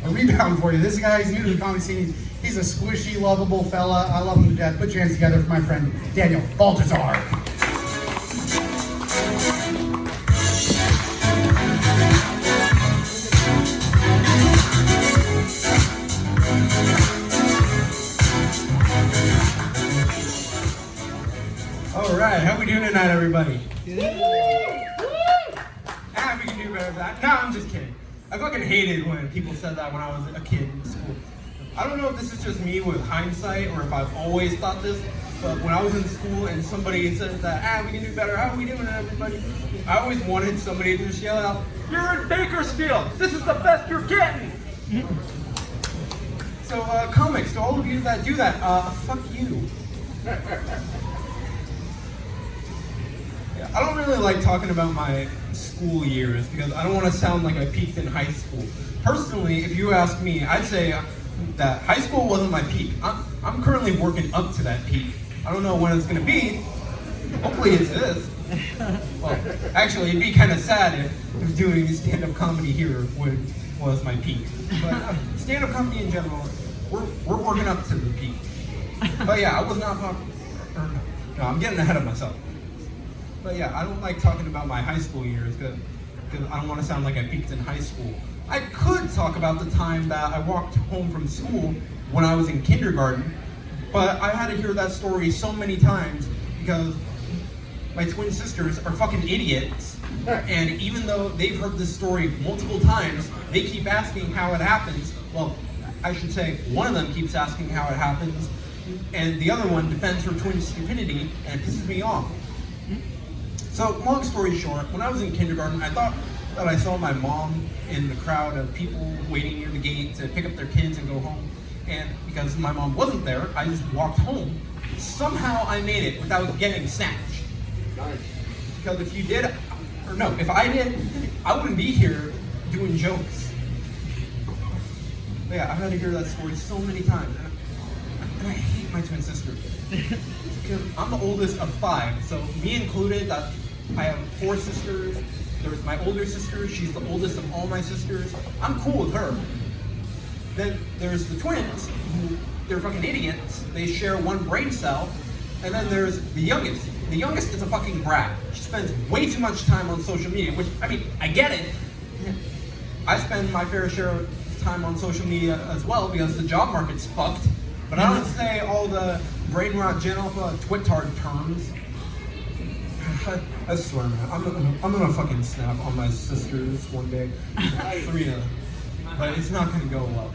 a rebound for you. This guy's new to the comedy scene. He's a squishy, lovable fella. I love him to death. Put your hands together for my friend Daniel Baltazar. All right, how we doing tonight, everybody? Ah, we can do better than that. No, I'm just kidding. I fucking hated when people said that when I was a kid in school. I don't know if this is just me with hindsight or if I've always thought this, but when I was in school and somebody said that, we can do better, how are we doing, everybody? I always wanted somebody to just yell out, "You're in Bakersfield! This is the best you're getting!" So, comics, to all of you that do that, fuck you. I don't really like talking about my school years because I don't want to sound like I peaked in high school. Personally, if you ask me, I'd say that high school wasn't my peak. I'm currently working up to that peak. I don't know when it's going to be. Hopefully it's this. Well, actually, it'd be kind of sad if doing stand-up comedy here was my peak. But stand-up comedy in general, we're working up to the peak. But yeah, I was not popular. No, I'm getting ahead of myself. But yeah, I don't like talking about my high school years because I don't want to sound like I peaked in high school. I could talk about the time that I walked home from school when I was in kindergarten, but I had to hear that story so many times because my twin sisters are fucking idiots. And even though they've heard this story multiple times, they keep asking how it happens. Well, I should say one of them keeps asking how it happens, and the other one defends her twin stupidity, and it pisses me off. So, long story short, when I was in kindergarten, I thought that I saw my mom in the crowd of people waiting near the gate to pick up their kids and go home. And because my mom wasn't there, I just walked home. Somehow I made it without getting snatched. Nice. Because if you did, or no, if I did, I wouldn't be here doing jokes. But yeah, I've had to hear that story so many times. And I hate my twin sister. Because I'm the oldest of 5, so me included, that I have 4 sisters. There's my older sister, she's the oldest of all my sisters. I'm cool with her. Then there's the twins, who they're fucking idiots. They share one brain cell. And then there's the youngest. The youngest is a fucking brat. She spends way too much time on social media, which, I mean, I get it. I spend my fair share of time on social media as well because the job market's fucked. But I don't say all the brain rot gen alpha twitard terms. I swear, man, I'm gonna fucking snap on my sisters one day. 3 of them. But it's not gonna go well.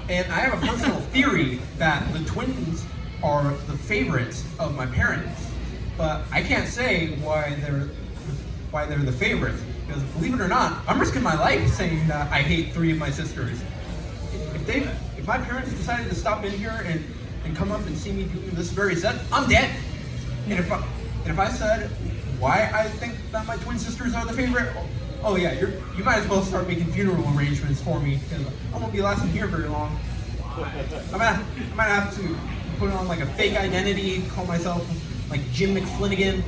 And I have a personal theory that the twins are the favorites of my parents. But I can't say why they're the favorites. Because believe it or not, I'm risking my life saying that I hate 3 of my sisters. If my parents decided to stop in here and come up and see me doing this very set, I'm dead. And if I said why I think that my twin sisters are the favorite, oh yeah, you might as well start making funeral arrangements for me because I won't be lasting here very long. I might have to put on like a fake identity, call myself like Jim McFlinigan,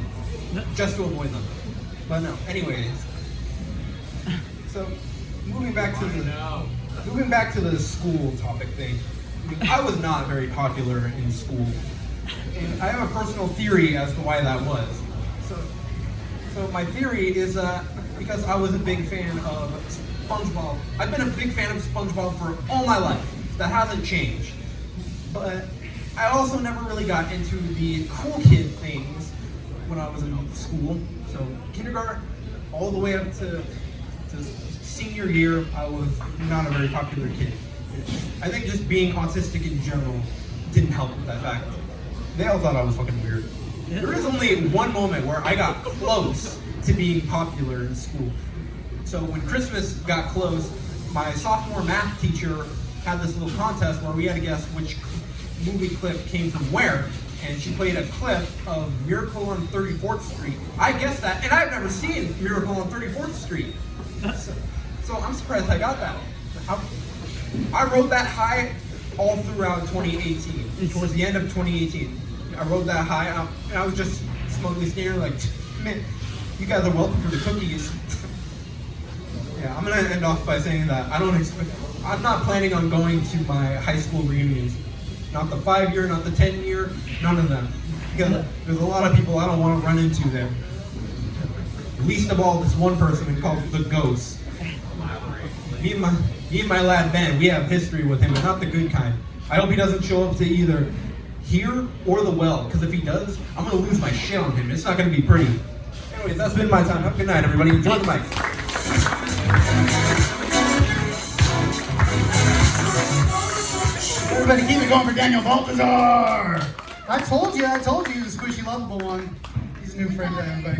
just to avoid them. But no, anyways. So moving back to the school topic thing, I was not very popular in school. And I have a personal theory as to why that was. So my theory is because I was a big fan of SpongeBob. I've been a big fan of SpongeBob for all my life. That hasn't changed. But I also never really got into the cool kid things when I was in school. So kindergarten all the way up to senior year, I was not a very popular kid. I think just being autistic in general didn't help with that fact. They all thought I was fucking weird. There is only one moment where I got close to being popular in school. So when Christmas got close, my sophomore math teacher had this little contest where we had to guess which movie clip came from where, and she played a clip of Miracle on 34th Street. I guessed that, and I've never seen Miracle on 34th Street. So I'm surprised I got that. I rode that high all throughout 2018. Towards the end of 2018, I rode that high, and I was just smugly standing like, man, you guys are welcome for the cookies. Yeah, I'm gonna end off by saying that I'm not planning on going to my high school reunions. Not the 5-year, not the 10-year, none of them. Because there's a lot of people I don't want to run into there. Least of all, this one person called the Ghost. Me and my lad Ben, we have history with him, but not the good kind. I hope he doesn't show up to either here or the well, because if he does, I'm gonna lose my shit on him. It's not gonna be pretty. Anyways, that's been my time. Have a good night, everybody. Enjoy the mic. Everybody keep it going for Daniel Baltazar! I told you, he's a squishy, lovable one. He's a new friend to everybody.